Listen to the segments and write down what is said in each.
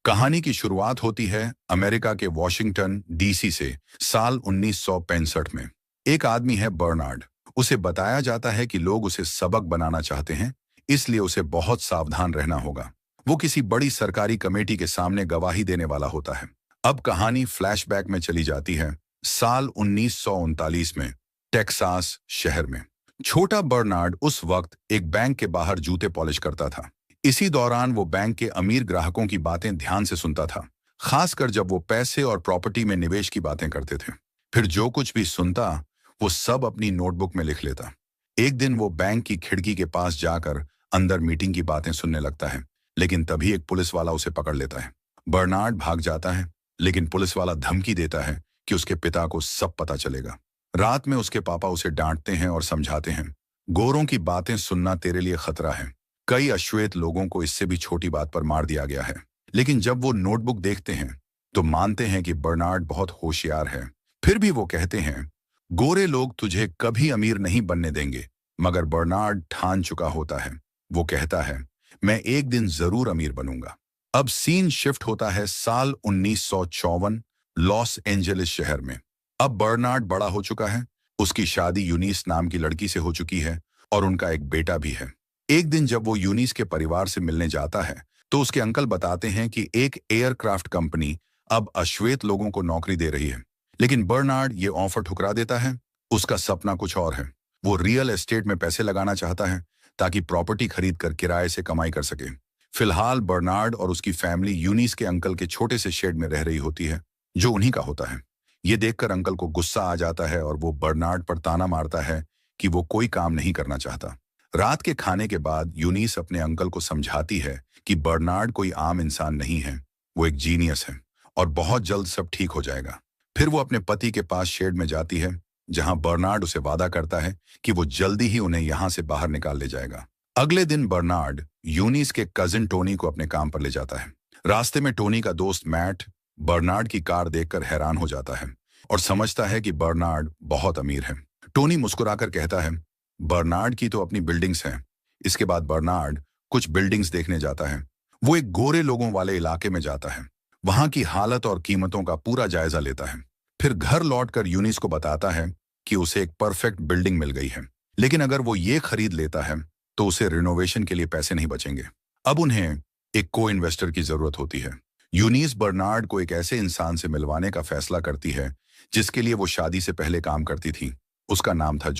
कहानी की शुरुआत होती है अमेरिका के वॉशिंगटन डीसी से साल 1965 में। एक आदमी है बर्नार्ड। उसे बताया जाता है कि लोग उसे सबक बनाना चाहते हैं, इसलिए उसे बहुत सावधान रहना होगा। वो किसी बड़ी सरकारी कमेटी के सामने गवाही देने वाला होता है। अब कहानी फ्लैशबैक में चली जाती है साल 1939 में, टेक्सास शहर में। छोटा बर्नार्ड उस वक्त एक बैंक के बाहर जूते पॉलिश करता था। इसी दौरान वो बैंक के अमीर ग्राहकों की बातें ध्यान से सुनता था, खासकर जब वो पैसे और प्रॉपर्टी में निवेश की बातें करते थे। फिर जो कुछ भी सुनता, वो सब अपनी नोटबुक में लिख लेता। एक दिन वो बैंक की खिड़की के पास जाकर अंदर मीटिंग की बातें सुनने लगता है, लेकिन तभी एक पुलिस वाला उसे पकड़ लेता है। बर्नार्ड भाग जाता है, लेकिन पुलिस वाला धमकी देता है कि उसके पिता को सब पता चलेगा। रात में उसके पापा उसे डांटते हैं और समझाते हैं, गोरों की बातें सुनना तेरे लिए खतरा है। कई अश्वेत लोगों को इससे भी छोटी बात पर मार दिया गया है। लेकिन जब वो नोटबुक देखते हैं तो मानते हैं कि बर्नार्ड बहुत होशियार है। फिर भी वो कहते हैं, गोरे लोग तुझे कभी अमीर नहीं बनने देंगे। मगर बर्नार्ड ठान चुका होता है। वो कहता है, मैं एक दिन जरूर अमीर बनूंगा। अब सीन शिफ्ट होता है साल 1954, लॉस एंजलिस शहर में। अब बर्नार्ड बड़ा हो चुका है। उसकी शादी यूनिस नाम की लड़की से हो चुकी है और उनका एक बेटा भी है। एक दिन जब वो यूनिस के परिवार से मिलने जाता है तो उसके अंकल बताते हैं कि एक एयरक्राफ्ट कंपनी अब अश्वेत लोगों को नौकरी दे रही है। लेकिन बर्नार्ड ये ऑफर ठुकरा देता है। उसका सपना कुछ और है। वो रियल एस्टेट में पैसे लगाना चाहता है ताकि प्रॉपर्टी खरीद कर किराए से कमाई कर सके। फिलहाल बर्नार्ड और उसकी फैमिली यूनिस के अंकल के छोटे से शेड में रह रही होती है, जो उन्हीं का होता है। ये देखकर अंकल को गुस्सा आ जाता है और वो बर्नार्ड पर ताना मारता है कि वो कोई काम नहीं करना चाहता। रात के खाने के बाद यूनिस अपने अंकल को समझाती है कि बर्नार्ड कोई आम इंसान नहीं है, वो एक जीनियस है और बहुत जल्द सब ठीक हो जाएगा। फिर वो अपने पति के पास शेड में जाती है, जहां बर्नार्ड उसे वादा करता है कि वो जल्दी ही उन्हें यहां से बाहर निकाल ले जाएगा। अगले दिन बर्नार्ड यूनिस के कजिन टोनी को अपने काम पर ले जाता है। रास्ते में टोनी का दोस्त मैट बर्नार्ड की कार देखकर हैरान हो जाता है और समझता है कि बर्नार्ड बहुत अमीर है। टोनी मुस्कुराकर कहता है, बर्नार्ड की तो अपनी बिल्डिंग्स हैं। इसके बाद बर्नार्ड कुछ बिल्डिंग्स देखने जाता है। वो एक गोरे लोगों वाले इलाके में जाता है, वहां की हालत और कीमतों का पूरा जायजा लेता है। फिर घर लौटकर यूनिस को बताता है कि उसे एक परफेक्ट बिल्डिंग मिल गई है, लेकिन अगर वो ये खरीद लेता है तो उसे रिनोवेशन के लिए पैसे नहीं बचेंगे। अब उन्हें एक को इन्वेस्टर की जरूरत होती है। यूनिस बर्नार्ड को एक ऐसे इंसान से मिलवाने का फैसला करती है जिसके लिए वो शादी से पहले काम करती थी। उसका नाम था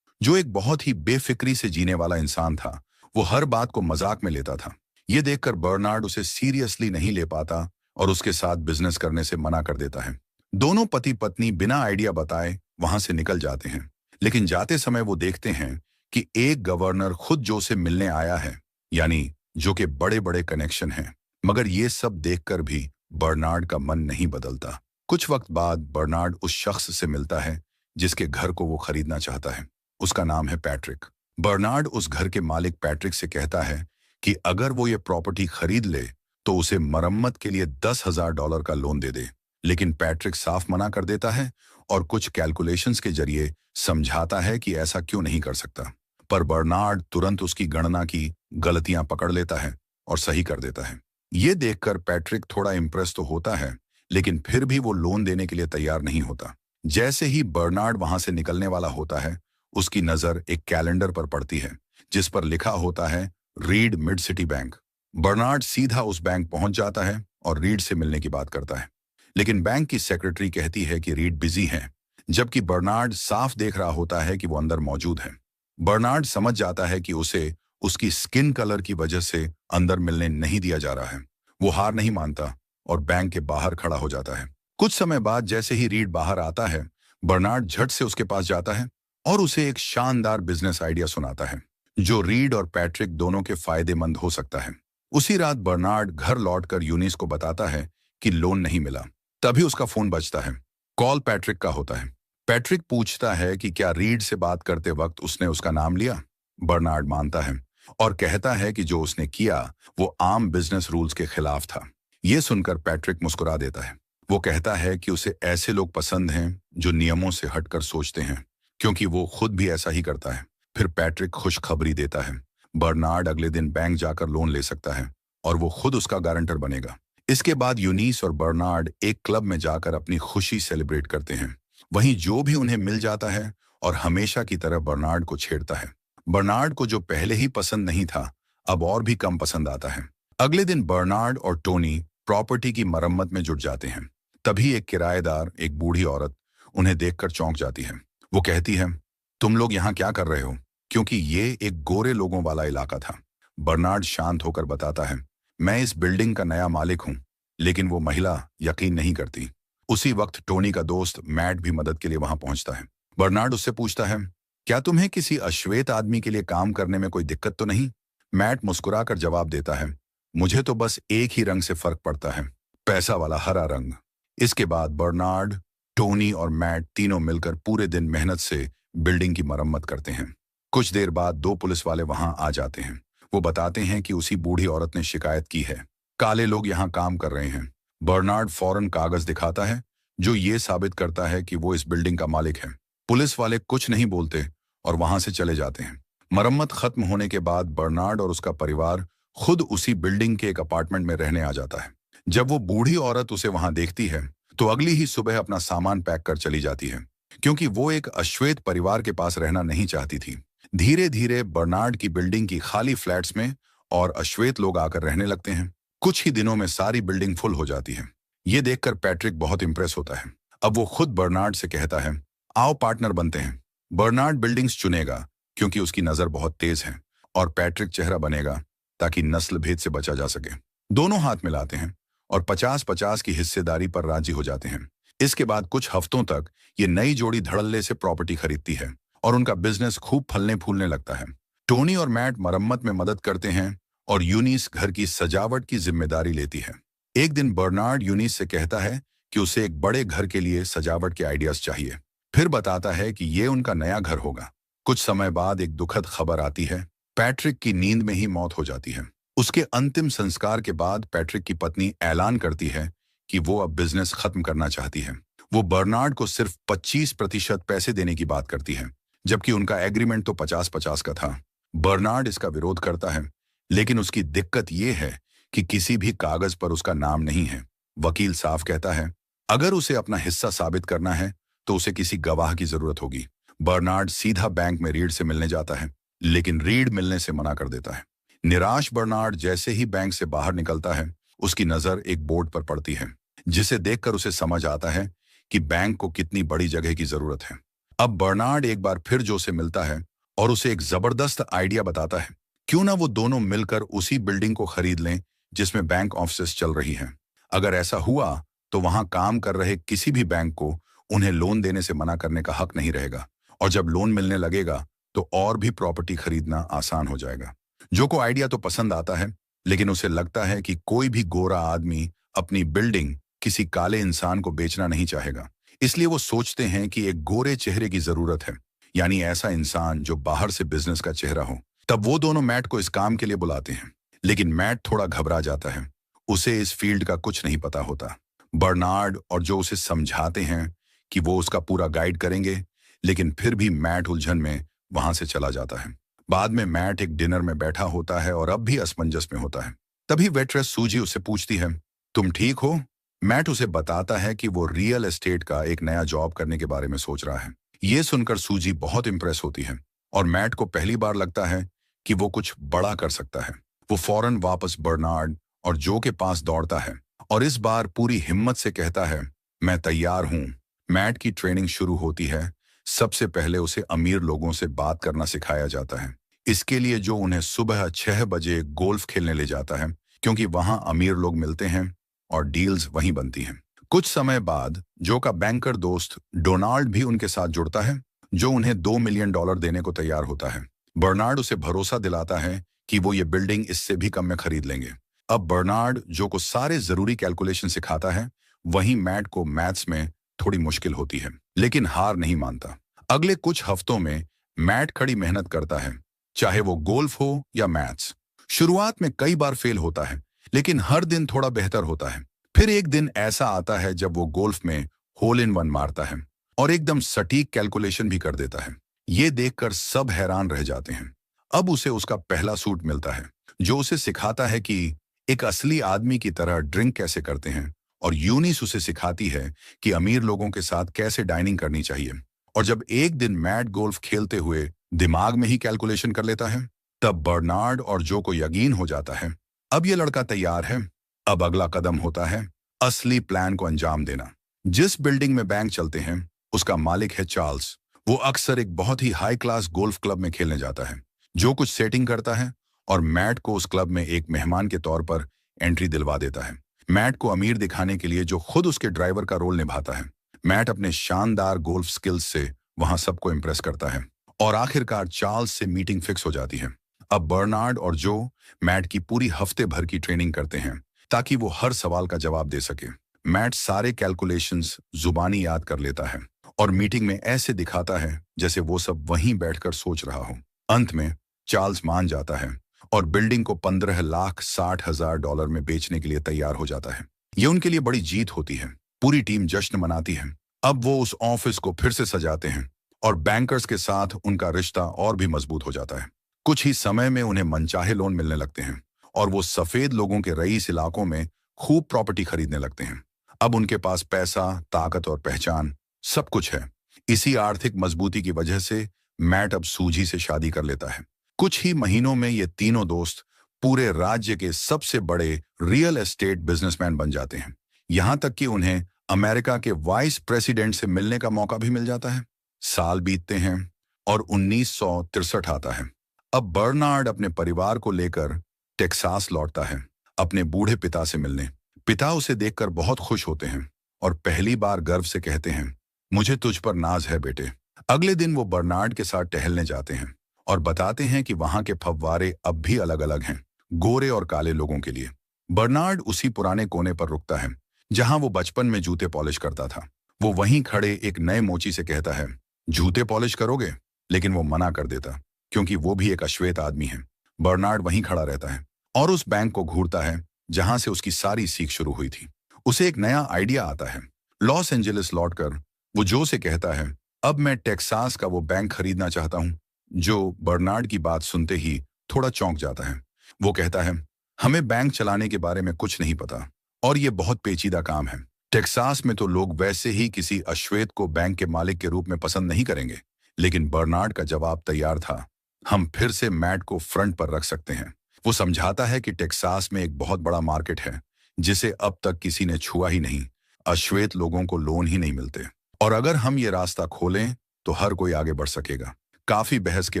जो एक बहुत ही बेफिक्री से जीने वाला इंसान था। वो हर बात को मजाक में लेता था। ये देखकर बर्नार्ड उसे सीरियसली नहीं ले पाता और उसके साथ बिजनेस करने से मना कर देता है। दोनों पति पत्नी बिना आइडिया बताए वहां से निकल जाते हैं। लेकिन जाते समय वो देखते हैं कि एक गवर्नर खुद जो से मिलने आया है, यानी जो के बड़े बड़े कनेक्शन हैं। मगर ये सब देखकर भी बर्नार्ड का मन नहीं बदलता। कुछ वक्त बाद बर्नार्ड उस शख्स से मिलता है जिसके घर को वो खरीदना चाहता है। उसका नाम है पैट्रिक। बर्नार्ड उस घर के मालिक पैट्रिक से कहता है कि अगर वो ये प्रॉपर्टी खरीद ले तो उसे मरम्मत के लिए $10,000 का लोन दे दे। लेकिन पैट्रिक साफ मना कर देता है और कुछ कैलकुलेशंस के जरिए समझाता है कि ऐसा क्यों नहीं कर सकता। पर बर्नार्ड तुरंत उसकी गणना की गलतियां पकड़ लेता है और सही कर देता है। ये देखकर पैट्रिक थोड़ा इम्प्रेस तो होता है, लेकिन फिर भी वो लोन देने के लिए तैयार नहीं होता। जैसे ही बर्नार्ड वहां से निकलने वाला होता है, उसकी नजर एक कैलेंडर पर पड़ती है जिस पर लिखा होता है read mid city bank. Bernard सीधा उस बैंक पहुंच जाता है और रीड से मिलने की बात करता है, लेकिन बैंक की सेक्रेटरी कहती है कि रीड बिजी हैं, जबकि बर्नार्ड साफ देख रहा होता है कि वो अंदर मौजूद है। बर्नार्ड समझ जाता है कि उसे उसकी स्किन कलर की वजह से अंदर मिलने नहीं दिया जा रहा है। वो हार नहीं मानता और बैंक के बाहर खड़ा हो जाता है। कुछ समय बाद जैसे ही रीड बाहर आता है, बर्नार्ड झट से उसके पास जाता है और उसे एक शानदार बिजनेस आइडिया सुनाता है जो रीड और पैट्रिक दोनों के फायदेमंद हो सकता है। उसी रात बर्नार्ड घर लौटकर यूनिस को बताता है कि लोन नहीं मिला। तभी उसका फोन बजता है। कॉल पैट्रिक का होता है। पैट्रिक पूछता है कि क्या रीड से बात करते वक्त उसने उसका नाम लिया। बर्नार्ड मानता है और कहता है कि जो उसने किया वो आम बिजनेस रूल्स के खिलाफ था। ये सुनकर पैट्रिक मुस्कुरा देता है। वो कहता है कि उसे ऐसे लोग पसंद हैं जो नियमों से हटकर सोचते हैं, क्योंकि वो खुद भी ऐसा ही करता है। फिर पैट्रिक खुशखबरी देता है, बर्नार्ड अगले दिन बैंक जाकर लोन ले सकता है और वो खुद उसका गारंटर बनेगा। इसके बाद यूनिस और बर्नार्ड एक क्लब में जाकर अपनी खुशी सेलिब्रेट करते हैं। वहीं जो भी उन्हें मिल जाता है और हमेशा की तरह बर्नार्ड को छेड़ता है। बर्नार्ड को जो पहले ही पसंद नहीं था, अब और भी कम पसंद आता है। अगले दिन बर्नार्ड और टोनी प्रॉपर्टी की मरम्मत में जुट जाते हैं। तभी एक किराएदार, एक बूढ़ी औरत, उन्हें देखकर चौंक जाती है। वो कहती है, तुम लोग यहाँ क्या कर रहे हो? क्योंकि ये एक गोरे लोगों वाला इलाका था। बर्नार्ड शांत होकर बताता है, मैं इस बिल्डिंग का नया मालिक हूँ। लेकिन वो महिला यकीन नहीं करती। उसी वक्त टोनी का दोस्त मैट भी मदद के लिए वहां पहुंचता है। बर्नार्ड उससे पूछता है, क्या तुम्हें किसी अश्वेत आदमी के लिए काम करने में कोई दिक्कत तो नहीं? मैट मुस्कुराकर जवाब देता है, मुझे तो बस एक ही रंग से फर्क पड़ता है, पैसा वाला हरा रंग। इसके बाद बर्नार्ड, टोनी और मैट तीनों मिलकर पूरे दिन मेहनत से बिल्डिंग की मरम्मत करते हैं। कुछ देर बाद दो पुलिस वाले वहां आ जाते हैं। वो बताते हैं कि उसी बूढ़ी औरत ने शिकायत की है, काले लोग यहाँ काम कर रहे हैं। बर्नार्ड फौरन कागज दिखाता है जो ये साबित करता है कि वो इस बिल्डिंग का मालिक है। पुलिस वाले कुछ नहीं बोलते और वहां से चले जाते हैं। मरम्मत खत्म होने के बाद बर्नार्ड और उसका परिवार खुद उसी बिल्डिंग के एक अपार्टमेंट में रहने आ जाता है। जब वो बूढ़ी औरत उसे वहां देखती है तो अगली ही सुबह अपना सामान पैक कर चली जाती है, क्योंकि वो एक अश्वेत परिवार के पास रहना नहीं चाहती थी। धीरे धीरे बर्नार्ड की बिल्डिंग की खाली फ्लैट्स में और अश्वेत लोग आकर रहने लगते हैं। कुछ ही दिनों में सारी बिल्डिंग फुल हो जाती है। ये देखकर पैट्रिक बहुत इंप्रेस होता है। अब वो खुद बर्नार्ड से कहता है, आओ पार्टनर बनते हैं। बर्नार्ड बिल्डिंग्स चुनेगा क्योंकि उसकी नजर बहुत तेज है, और पैट्रिक चेहरा बनेगा ताकि नस्ल भेद से बचा जा सके। दोनों हाथ मिलाते हैं और 50-50 की हिस्सेदारी पर राजी हो जाते हैं। इसके बाद कुछ हफ्तों तक ये नई जोड़ी धड़ल्ले से प्रॉपर्टी खरीदती है और उनका बिजनेस खूब फलने फूलने लगता है। टोनी और मैट मरम्मत में मदद करते हैं और यूनिस घर की सजावट की जिम्मेदारी लेती है। एक दिन बर्नार्ड यूनिस से कहता है कि उसे एक बड़े घर के लिए सजावट के आइडियाज चाहिए। फिर बताता है कि ये उनका नया घर होगा। कुछ समय बाद एक दुखद खबर आती है, पैट्रिक की नींद में ही मौत हो जाती है। उसके अंतिम संस्कार के बाद पैट्रिक की पत्नी ऐलान करती है कि वो अब बिजनेस खत्म करना चाहती है। वो बर्नार्ड को सिर्फ 25% पैसे देने की बात करती है, जबकि उनका एग्रीमेंट तो 50-50 का था। बर्नार्ड इसका विरोध करता है, लेकिन उसकी दिक्कत ये है कि किसी भी कागज पर उसका नाम नहीं है। वकील साफ कहता है, अगर उसे अपना हिस्सा साबित करना है तो उसे किसी गवाह की जरूरत होगी। बर्नार्ड सीधा बैंक में रीड से मिलने जाता है, लेकिन रीड मिलने से मना कर देता है। निराश बर्नार्ड जैसे ही बैंक से बाहर निकलता है, उसकी नजर एक बोर्ड पर पड़ती है, जिसे देखकर उसे समझ आता है कि बैंक को कितनी बड़ी जगह की जरूरत है। अब बर्नार्ड एक बार फिर जो से मिलता है और उसे एक जबरदस्त आइडिया बताता है, क्यों ना वो दोनों मिलकर उसी बिल्डिंग को खरीद लें जिसमें बैंक ऑफिस चल रही है। अगर ऐसा हुआ तो वहां काम कर रहे किसी भी बैंक को उन्हें लोन देने से मना करने का हक नहीं रहेगा, और जब लोन मिलने लगेगा तो और भी प्रॉपर्टी खरीदना आसान हो जाएगा। जो को आइडिया तो पसंद आता है, लेकिन उसे लगता है कि कोई भी गोरा आदमी अपनी बिल्डिंग किसी काले इंसान को बेचना नहीं चाहेगा। इसलिए वो सोचते हैं कि एक गोरे चेहरे की जरूरत है, यानी ऐसा इंसान जो बाहर से बिजनेस का चेहरा हो। तब वो दोनों मैट को इस काम के लिए बुलाते हैं, लेकिन मैट थोड़ा घबरा जाता है। उसे इस फील्ड का कुछ नहीं पता होता। बर्नार्ड और जो उसे समझाते हैं कि वो उसका पूरा गाइड करेंगे, लेकिन फिर भी मैट उलझन में वहां से चला जाता है। बाद में मैट एक डिनर में बैठा होता है और अब भी असमंजस में होता है। तभी वेट्रेस सूजी उससे पूछती है, तुम ठीक हो? मैट उसे बताता है कि वो रियल एस्टेट का एक नया जॉब करने के बारे में सोच रहा है। ये सुनकर सूजी बहुत इंप्रेस होती है और मैट को पहली बार लगता है कि वो कुछ बड़ा कर सकता है। वो फौरन वापस बर्नार्ड और जो के पास दौड़ता है और इस बार पूरी हिम्मत से कहता है, मैं तैयार हूं। मैट की ट्रेनिंग शुरू होती है। सबसे पहले उसे अमीर लोगों से बात करना सिखाया जाता है। इसके लिए जो उन्हें सुबह 6 बजे गोल्फ खेलने ले जाता है, क्योंकि वहां अमीर लोग मिलते हैं और डील्स वहीं बनती हैं। कुछ समय बाद जो का बैंकर दोस्त डोनाल्ड भी उनके साथ जुड़ता है, जो उन्हें $2 मिलियन देने को तैयार होता है। बर्नार्ड उसे भरोसा दिलाता है कि वो ये बिल्डिंग इससे भी कम में खरीद लेंगे। अब बर्नार्ड जो को सारे जरूरी कैलकुलेशन सिखाता है, वहीं मैट को मैथ्स में थोड़ी मुश्किल होती है, लेकिन हार नहीं मानता। अगले कुछ हफ्तों में मैट कड़ी मेहनत करता है, चाहे वो गोल्फ हो या मैथ्स। शुरुआत में कई बार फेल होता है, लेकिन हर दिन थोड़ा बेहतर होता है। फिर एक दिन ऐसा आता है जब वो गोल्फ में होल इन वन मारता है और एकदम सटीक कैलकुलेशन भी कर देता है। ये देखकर सब हैरान रह जाते हैं। अब उसे उसका पहला सूट मिलता है, जो उसे सिखाता है कि एक असली आदमी की तरह ड्रिंक कैसे करते हैं, और यूनिस उसे सिखाती है कि अमीर लोगों के साथ कैसे डाइनिंग करनी चाहिए। और जब एक दिन मैट गोल्फ खेलते हुए दिमाग में ही कैलकुलेशन कर लेता है, तब बर्नार्ड और जो को यकीन हो जाता है, अब ये लड़का तैयार है। अब अगला कदम होता है असली प्लान को अंजाम देना। जिस बिल्डिंग में बैंक चलते हैं, उसका मालिक है चार्ल्स। वो अक्सर एक बहुत ही हाई क्लास गोल्फ क्लब में खेलने जाता है, जो कुछ सेटिंग करता है और मैट को उस क्लब में एक मेहमान के तौर पर एंट्री दिलवा देता है। मैट को अमीर दिखाने के लिए जो खुद उसके ड्राइवर का रोल निभाता है। मैट अपने शानदार गोल्फ स्किल्स से वहां सबको इंप्रेस करता है और आखिरकार चार्ल्स से मीटिंग फिक्स हो जाती है। अब बर्नार्ड और जो मैट की पूरी हफ्ते भर की ट्रेनिंग करते हैं ताकि वो हर सवाल का जवाब दे सके। मैट सारे कैलकुलेशंस जुबानी याद कर लेता है और मीटिंग में ऐसे दिखाता है जैसे वो सब वहीं बैठकर सोच रहा हो। अंत में चार्ल्स मान जाता है और बिल्डिंग को $15,60,000 में बेचने के लिए तैयार हो जाता है। ये उनके लिए बड़ी जीत होती है। पूरी टीम जश्न मनाती है। अब वो उस ऑफिस को फिर से सजाते हैं और बैंकर्स के साथ उनका रिश्ता और भी मजबूत हो जाता है। कुछ ही समय में उन्हें मनचाहे लोन मिलने लगते हैं और वो सफेद लोगों के रईस इलाकों में खूब प्रॉपर्टी खरीदने लगते हैं। अब उनके पास पैसा, ताकत और पहचान सब कुछ है। इसी आर्थिक मजबूती की वजह से मैट अब सूजी से शादी कर लेता है। कुछ ही महीनों में ये तीनों दोस्त पूरे राज्य के सबसे बड़े रियल एस्टेट बिजनेसमैन बन जाते हैं। यहां तक कि उन्हें अमेरिका के वाइस प्रेसिडेंट से मिलने का मौका भी मिल जाता है। साल बीतते हैं और 1963 आता है। अब बर्नार्ड अपने परिवार को लेकर टेक्सास लौटता है अपने बूढ़े पिता से मिलने। पिता उसे देखकर बहुत खुश होते हैं और पहली बार गर्व से कहते हैं, मुझे तुझ पर नाज है बेटे। अगले दिन वो बर्नार्ड के साथ टहलने जाते हैं और बताते हैं कि वहां के फव्वारे अब भी अलग अलग हैं, गोरे और काले लोगों के लिए। बर्नार्ड उसी पुराने कोने पर रुकता है जहां वो बचपन में जूते पॉलिश करता था। वो वहीं खड़े एक नए मोची से कहता है, जूते पॉलिश करोगे? लेकिन वो मना कर देता क्योंकि वो भी एक अश्वेत आदमी है। बर्नार्ड वहीं खड़ा रहता है और उस बैंक को घूरता है जहां से उसकी सारी सीख शुरू हुई थी। उसे एक नया आइडिया आता है। लॉस एंजलिस लौटकर वो जो से कहता है, अब मैं टेक्सास का वो बैंक खरीदना चाहता हूं। जो बर्नार्ड की बात सुनते ही थोड़ा चौंक जाता है। वो कहता है, हमें बैंक चलाने के बारे में कुछ नहीं पता और ये बहुत पेचीदा काम है। टेक्सास में तो लोग वैसे ही किसी अश्वेत को बैंक के मालिक के रूप में पसंद नहीं करेंगे। लेकिन बर्नार्ड का जवाब तैयार था, हम फिर से मैट को फ्रंट पर रख सकते हैं। वो समझाता है कि टेक्सास में एक बहुत बड़ा मार्केट है जिसे अब तक किसी ने छुआ ही नहीं। अश्वेत लोगों को लोन ही नहीं मिलते और अगर हम ये रास्ता खोलें तो हर कोई आगे बढ़ सकेगा। काफी बहस के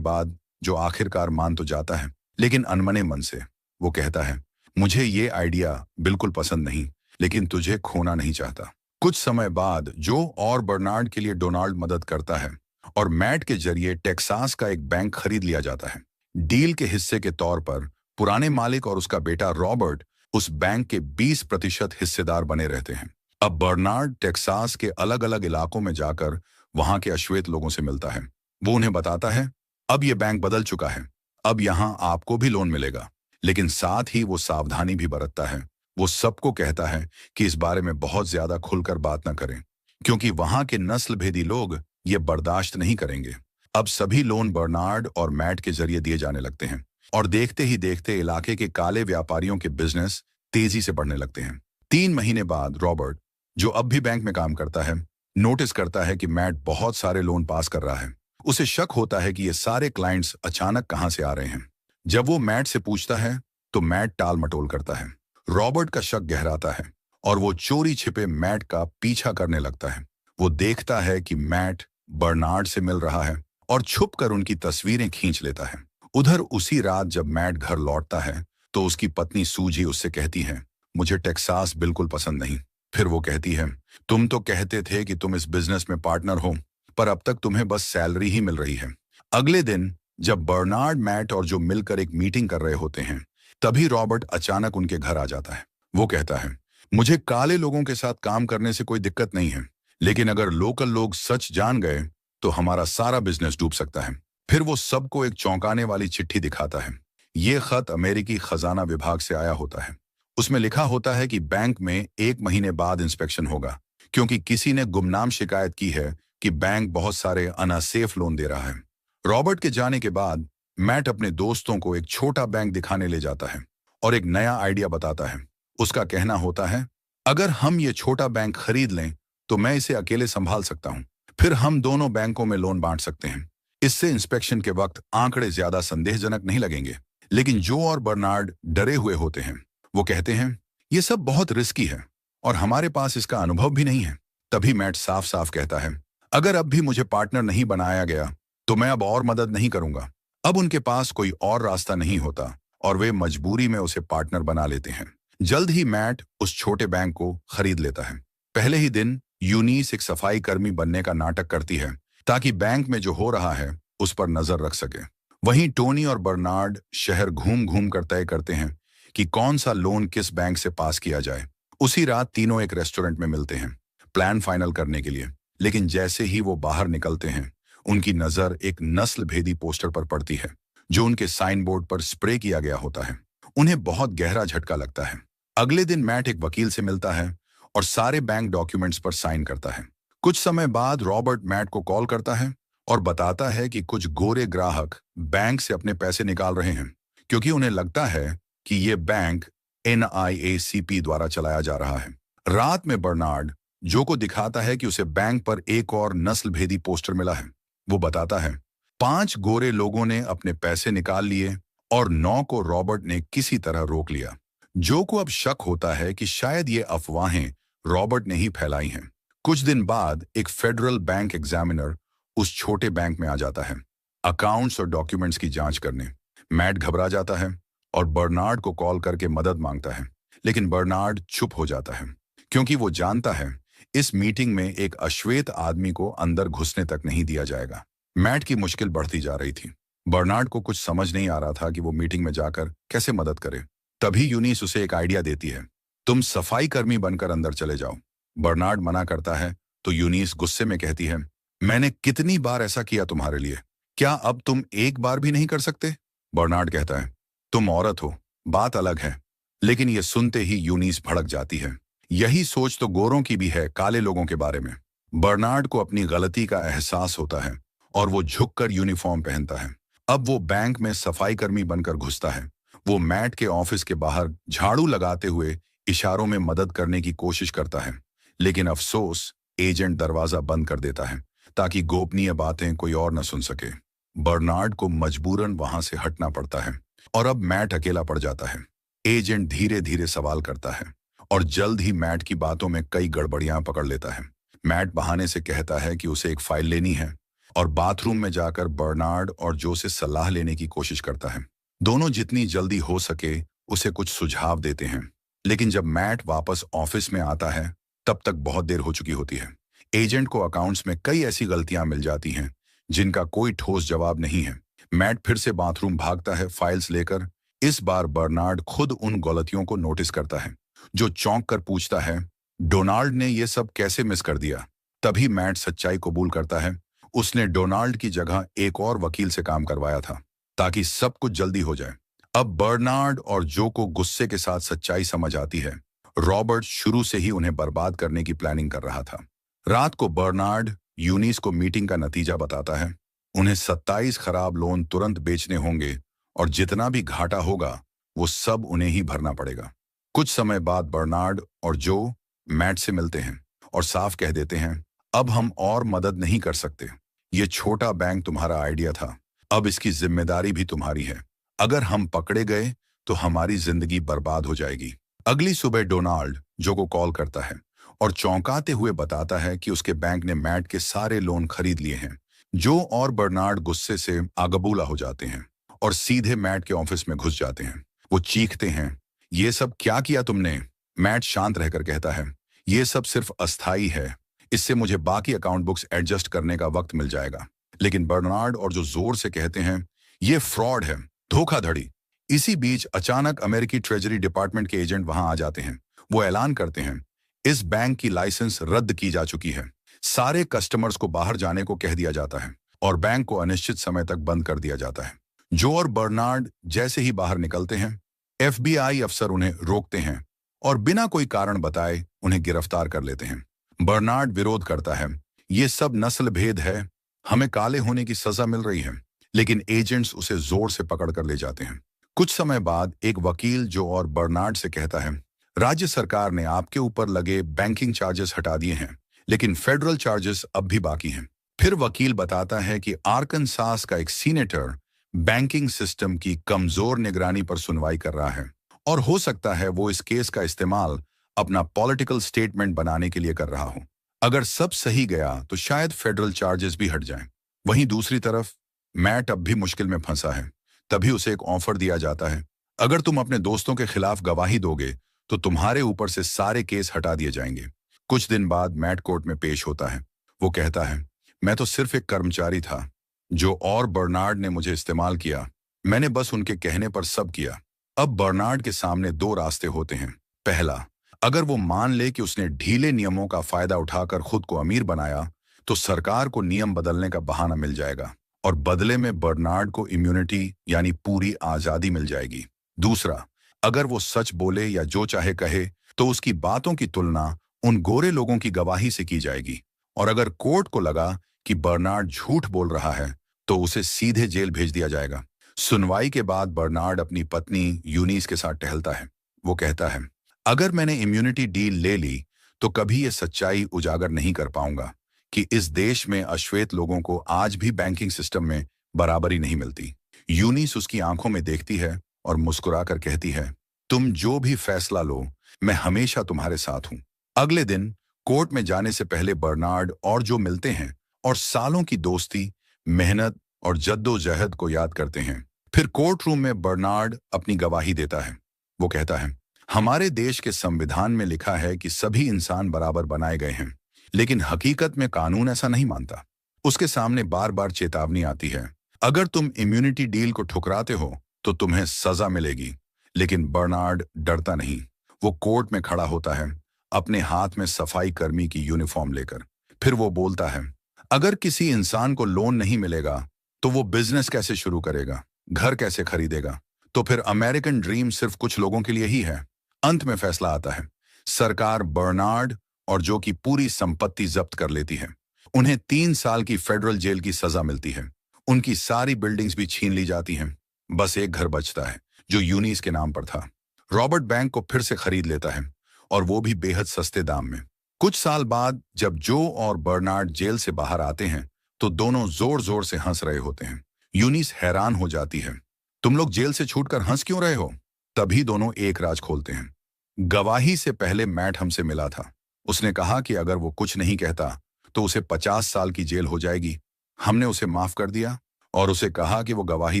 बाद जो आखिरकार मान तो जाता है, लेकिन अनमने मन से। वो कहता है, मुझे ये आइडिया बिल्कुल पसंद नहीं, लेकिन तुझे खोना नहीं चाहता। कुछ समय बाद जो और बर्नार्ड के लिए डोनाल्ड मदद करता है और मैट के जरिए टेक्सास का एक बैंक खरीद लिया जाता है। डील के हिस्से के तौर पर पुराने मालिक और उसका बेटा रॉबर्ट उस बैंक के 20% हिस्सेदार बने रहते हैं। अब बर्नार्ड टेक्सास के अलग अलग इलाकों में जाकर वहां के अश्वेत लोगों से मिलता है। वो उन्हें बताता है, अब ये बैंक बदल चुका है, अब यहां आपको भी लोन मिलेगा। लेकिन साथ ही वो सावधानी भी बरतता है। वो सबको कहता है कि इस बारे में बहुत ज्यादा खुलकर बात न करें, क्योंकि वहां के नस्ल भेदी लोग ये बर्दाश्त नहीं करेंगे। अब सभी लोन बर्नार्ड और मैट के जरिए दिए जाने लगते हैं और देखते ही देखते इलाके के काले व्यापारियों के बिजनेस तेजी से बढ़ने लगते हैं। 3 महीने बाद रॉबर्ट, जो अब भी बैंक में काम करता है, नोटिस करता है कि मैट बहुत सारे लोन पास कर रहा है। उसे शक होता है कि ये सारे क्लाइंट्स अचानक कहां से आ रहे हैं। जब वो मैट से पूछता है तो मैट टाल मटोल करता है। रॉबर्ट का शक गहराता है और वो चोरी छिपे मैट का पीछा करने लगता है। वो देखता है कि मैट बर्नार्ड से मिल रहा है और छुपकर उनकी तस्वीरें खींच लेता है। उधर उसी रात जब मैट घर लौटता है तो उसकी पत्नी सूजी उससे कहती है, मुझे टेक्सास बिल्कुल पसंद नहीं। फिर वो कहती है, तुम तो कहते थे कि तुम इस बिजनेस में पार्टनर हो, पर अब तक तुम्हें बस सैलरी ही मिल रही है। अगले दिन जब बर्नार्ड, मैट और जो मिलकर एक मीटिंग कर रहे होते हैं, तभी रॉबर्ट अचानक उनके घर आ जाता है। वो कहता है, मुझे काले लोगों के साथ काम करने से कोई दिक्कत नहीं है, लेकिन अगर लोकल लोग सच जान गए तो हमारा सारा बिजनेस डूब सकता है। फिर वो सबको एक चौंकाने वाली चिट्ठी दिखाता है। ये खत अमेरिकी खजाना विभाग से आया होता है। उसमें लिखा होता है कि बैंक में 1 महीने बाद इंस्पेक्शन होगा, क्योंकि किसी ने गुमनाम शिकायत की है कि बैंक बहुत सारे अनसेफ लोन दे रहा है। रॉबर्ट के जाने के बाद मैट अपने दोस्तों को एक छोटा बैंक दिखाने ले जाता है और एक नया आइडिया बताता है। उसका कहना होता है, अगर हम ये छोटा बैंक खरीद लें तो मैं इसे अकेले संभाल सकता हूं। फिर हम दोनों बैंकों में लोन बांट सकते हैं। इससे इंस्पेक्शन के वक्त आंकड़े ज्यादा संदेहजनक नहीं लगेंगे। लेकिन जो और बर्नार्ड डरे हुए होते हैं। वो कहते हैं, ये सब बहुत रिस्की है और हमारे पास इसका अनुभव भी नहीं है। तभी मैट साफ साफ कहता है, अगर अब भी मुझे पार्टनर नहीं बनाया गया तो मैं अब और मदद नहीं करूंगा। अब उनके पास कोई और रास्ता नहीं होता और वे मजबूरी में उसे पार्टनर बना लेते हैं। जल्द ही मैट उस छोटे बैंक को खरीद लेता है। पहले ही दिन यूनीस एक सफाई कर्मी बनने का नाटक करती है ताकि बैंक में जो हो रहा है उस पर नजर रख सके। वहीं टोनी और बर्नार्ड शहर घूम घूम कर तय करते हैं कि कौन सा लोन किस बैंक से पास किया जाए। उसी रात तीनों एक रेस्टोरेंट में मिलते हैं प्लान फाइनल करने के लिए। लेकिन जैसे ही वो बाहर निकलते हैं उनकी नजर एक नस्ल भेदी पोस्टर पर पड़ती है जो उनके साइन बोर्ड पर स्प्रे किया गया होता है। उन्हें बहुत गहरा झटका लगता है। अगले दिन मैट एक वकील से मिलता है और सारे बैंक डॉक्यूमेंट्स पर साइन करता है। कुछ समय बाद रॉबर्ट मैट को कॉल करता है और बताता है कि कुछ गोरे ग्राहक बैंक से अपने पैसे निकाल रहे हैं क्योंकि उन्हें लगता है कि ये बैंक NIACP द्वारा चलाया जा रहा है। रात में बर्नार्ड जो को दिखाता है कि उसे बैंक पर एक और नस्ल भेदी पोस्टर मिला है। वो बताता है 5 गोरे लोगों ने अपने पैसे निकाल लिए और 9 को रॉबर्ट ने किसी तरह रोक लिया। जो को अब शक होता है कि शायद ये अफवाहें रॉबर्ट ने ही फैलाई हैं। कुछ दिन बाद एक फेडरल बैंक एग्जामिनर उस छोटे बैंक में आ जाता है अकाउंट्स और डॉक्यूमेंट्स की जांच करने। मैट घबरा जाता है और बर्नार्ड को कॉल करके मदद मांगता है। लेकिन बर्नार्ड चुप हो जाता है क्योंकि वो जानता है इस मीटिंग में एक अश्वेत आदमी को अंदर घुसने तक नहीं दिया जाएगा। मैट की मुश्किल बढ़ती जा रही थी। बर्नार्ड को कुछ समझ नहीं आ रहा था कि वो मीटिंग में जाकर कैसे मदद करे। तभी यूनिस उसे एक आइडिया देती है, तुम सफाई कर्मी बनकर अंदर चले जाओ। बर्नार्ड मना करता है तो यूनिस गुस्से में कहती है, मैंने कितनी बार ऐसा किया तुम्हारे लिए, क्या अब तुम एक बार भी नहीं कर सकते? बर्नार्ड कहता है, तुम औरत हो, बात अलग है। लेकिन ये सुनते ही यूनिस भड़क जाती है। यही सोच तो गोरों की भी है काले लोगों के बारे में। बर्नार्ड को अपनी गलती का एहसास होता है और वो झुककर यूनिफॉर्म पहनता है। अब वो बैंक में सफाई कर्मी बनकर घुसता है। वो मैट के ऑफिस के बाहर झाड़ू लगाते हुए इशारों में मदद करने की कोशिश करता है। लेकिन अफसोस एजेंट दरवाजा बंद कर देता है ताकि गोपनीय बातें कोई और न सुन सके। बर्नार्ड को मजबूरन वहां से हटना पड़ता है और अब मैट अकेला पड़ जाता है। एजेंट धीरे धीरे सवाल करता है और जल्द ही मैट की बातों में कई गड़बड़ियां पकड़ लेता है। मैट बहाने से कहता है कि उसे एक फाइल लेनी है और बाथरूम में जाकर बर्नार्ड और जो से सलाह लेने की कोशिश करता है। दोनों जितनी जल्दी हो सके उसे कुछ सुझाव देते हैं। लेकिन जब मैट वापस ऑफिस में आता है तब तक बहुत देर हो चुकी होती है। एजेंट को अकाउंट्स में कई ऐसी गलतियां मिल जाती हैं जिनका कोई ठोस जवाब नहीं है। मैट फिर से बाथरूम भागता है फाइल्स लेकर। इस बार बर्नार्ड खुद उन गलतियों को नोटिस करता है। जो चौंक कर पूछता है, डोनाल्ड ने ये सब कैसे मिस कर दिया? तभी मैट सच्चाई कबूल करता है, उसने डोनाल्ड की जगह एक और वकील से काम करवाया था ताकि सब कुछ जल्दी हो जाए। अब बर्नार्ड और जो को गुस्से के साथ सच्चाई समझ आती है। रॉबर्ट शुरू से ही उन्हें बर्बाद करने की प्लानिंग कर रहा था। रात को बर्नार्ड यूनिस को मीटिंग का नतीजा बताता है। उन्हें 27 खराब लोन तुरंत बेचने होंगे और जितना भी घाटा होगा वो सब उन्हें ही भरना पड़ेगा। कुछ समय बाद बर्नार्ड और जो मैट से मिलते हैं और साफ कह देते हैं, अब हम और मदद नहीं कर सकते। ये छोटा बैंक तुम्हारा आइडिया था, अब इसकी जिम्मेदारी भी तुम्हारी है। अगर हम पकड़े गए तो हमारी जिंदगी बर्बाद हो जाएगी। अगली सुबह डोनाल्ड जो को कॉल करता है और चौंकाते हुए बताता है कि उसके बैंक ने मैट के सारे लोन खरीद लिए हैं। जो और बर्नार्ड गुस्से से आगबूला हो जाते हैं और सीधे मैट के ऑफिस में घुस जाते हैं। वो चीखते हैं, ये सब क्या किया तुमने? मैट शांत रहकर कहता है, ये सब सिर्फ अस्थाई है, इससे मुझे बाकी अकाउंट बुक्स एडजस्ट करने का वक्त मिल जाएगा। लेकिन बर्नार्ड और जो जोर से कहते हैं, ये फ्रॉड है, धोखाधड़ी। इसी बीच अचानक अमेरिकी ट्रेजरी डिपार्टमेंट के एजेंट वहां आ जाते हैं। वो ऐलान करते हैं, इस बैंक की लाइसेंस रद्द की जा चुकी है। सारे कस्टमर्स को बाहर जाने को कह दिया जाता है और बैंक को अनिश्चित समय तक बंद कर दिया जाता है। जो और बर्नार्ड जैसे ही बाहर निकलते हैं, FBI अफसर उन्हें रोकते हैं और बिना कोई कारण बताए उन्हें गिरफ्तार कर लेते हैं। बर्नार्ड विरोध करता है, ये सब नस्ल भेद है, हमें काले होने की सजा मिल रही है। लेकिन एजेंट्स उसे जोर से पकड़ कर ले जाते हैं। कुछ समय बाद एक वकील जो और बर्नार्ड से कहता है, राज्य सरकार ने आपके ऊपर लगे बैंकिंग चार्जेस हटा दिए हैं, लेकिन फेडरल चार्जेस अब भी बाकी हैं। फिर वकील बताता है कि आर्कनसास का एक सीनेटर बैंकिंग सिस्टम की कमजोर निगरानी पर सुनवाई कर रहा है और हो सकता है वो इस केस का इस्तेमाल अपना पॉलिटिकल स्टेटमेंट बनाने के लिए कर रहा हो। अगर सब सही गया तो शायद फेडरल चार्जेस भी हट जाएं। वहीं दूसरी तरफ मैट अब भी मुश्किल में फंसा है। तभी उसे एक ऑफर दिया जाता है, अगर तुम अपने दोस्तों के खिलाफ गवाही दोगे तो तुम्हारे ऊपर से सारे केस हटा दिए जाएंगे। कुछ दिन बाद मैट कोर्ट में पेश होता है। वो कहता है, मैं तो सिर्फ एक कर्मचारी था जो और बर्नार्ड ने मुझे इस्तेमाल किया। मैंने बस उनके कहने पर सब किया। अब बर्नार्ड के सामने दो रास्ते होते हैं। पहला, अगर वो मान ले कि उसने ढीले नियमों का फायदा उठाकर खुद को अमीर बनाया तो सरकार को नियम बदलने का बहाना मिल जाएगा और बदले में बर्नार्ड को इम्यूनिटी यानी पूरी आजादी मिल जाएगी। दूसरा, अगर वो सच बोले या जो चाहे कहे तो उसकी बातों की तुलना उन गोरे लोगों की गवाही से की जाएगी और अगर कोर्ट को लगा कि बर्नार्ड झूठ बोल रहा है तो उसे सीधे जेल भेज दिया जाएगा। सुनवाई के बाद बर्नार्ड अपनी पत्नी यूनिस के साथ टहलता है। वो कहता है, अगर मैंने इम्यूनिटी डील ले ली तो कभी ये सच्चाई उजागर नहीं कर पाऊंगा कि इस देश में अश्वेत लोगों को आज भी बैंकिंग सिस्टम में बराबरी नहीं मिलती। यूनिस उसकी आंखों में देखती है और मुस्कुराकर कहती है, तुम जो भी फैसला लो मैं हमेशा तुम्हारे साथ हूं। अगले दिन कोर्ट में जाने से पहले बर्नार्ड और जो मिलते हैं और सालों की दोस्ती, मेहनत और जद्दोजहद को याद करते हैं। फिर कोर्ट रूम में बर्नार्ड अपनी गवाही देता है। वो कहता है, हमारे देश के संविधान में लिखा है कि सभी इंसान बराबर बनाए गए हैं, लेकिन हकीकत में कानून ऐसा नहीं मानता। उसके सामने बार बार चेतावनी आती है, अगर तुम इम्यूनिटी डील को ठुकराते हो तो तुम्हें सजा मिलेगी। लेकिन बर्नार्ड डरता नहीं। वो कोर्ट में खड़ा होता है, अपने हाथ में सफाई कर्मी की यूनिफॉर्म लेकर। फिर वो बोलता है, अगर किसी इंसान को लोन नहीं मिलेगा तो वो बिजनेस कैसे शुरू करेगा, घर कैसे खरीदेगा? तो फिर अमेरिकन ड्रीम सिर्फ कुछ लोगों के लिए ही है। अंत में फैसला आता है। सरकार बर्नार्ड और जो की पूरी संपत्ति जब्त कर लेती है। उन्हें 3 साल की फेडरल जेल की सजा मिलती है। उनकी सारी बिल्डिंग्स भी छीन ली जाती हैं। बस एक घर बचता है जो यूनिस के नाम पर था। रॉबर्ट बैंक को फिर से खरीद लेता है और वो भी बेहद सस्ते दाम में। कुछ साल बाद जब जो और बर्नार्ड जेल से बाहर आते हैं तो दोनों जोर जोर से हंस रहे होते हैं। यूनिस हैरान हो जाती है, तुम लोग जेल से छूटकर हंस क्यों रहे हो? तभी दोनों एक राज खोलते हैं। गवाही से पहले मैट हमसे मिला था। उसने कहा कि अगर वो कुछ नहीं कहता तो उसे 50 साल की जेल हो जाएगी। हमने उसे माफ कर दिया और उसे कहा कि वो गवाही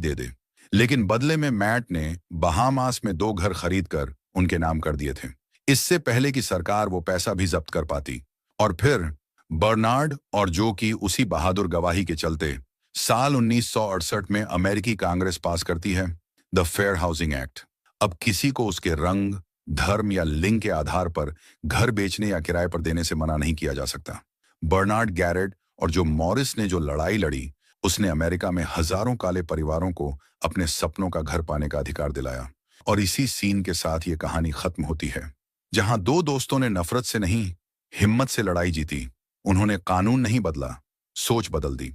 दे दे। लेकिन बदले में मैट ने बहामास में 2 घर खरीदकर उनके नाम कर दिए थे, इससे पहले कि सरकार वो पैसा भी जब्त कर पाती। और फिर बर्नार्ड और जो की उसी बहादुर गवाही के चलते साल 1968 में अमेरिकी कांग्रेस पास करती है द फेयर हाउसिंग एक्ट। अब किसी को उसके रंग, धर्म या लिंग के आधार पर घर बेचने या किराए पर देने से मना नहीं किया जा सकता। बर्नार्ड गैरेट और जो मॉरिस ने जो लड़ाई लड़ी, उसने अमेरिका में हजारों काले परिवारों को अपने सपनों का घर पाने का अधिकार दिलाया। और इसी सीन के साथ ये कहानी खत्म होती है, जहां 2 दोस्तों ने नफरत से नहीं, हिम्मत से लड़ाई जीती। उन्होंने कानून नहीं बदला, सोच बदल दी।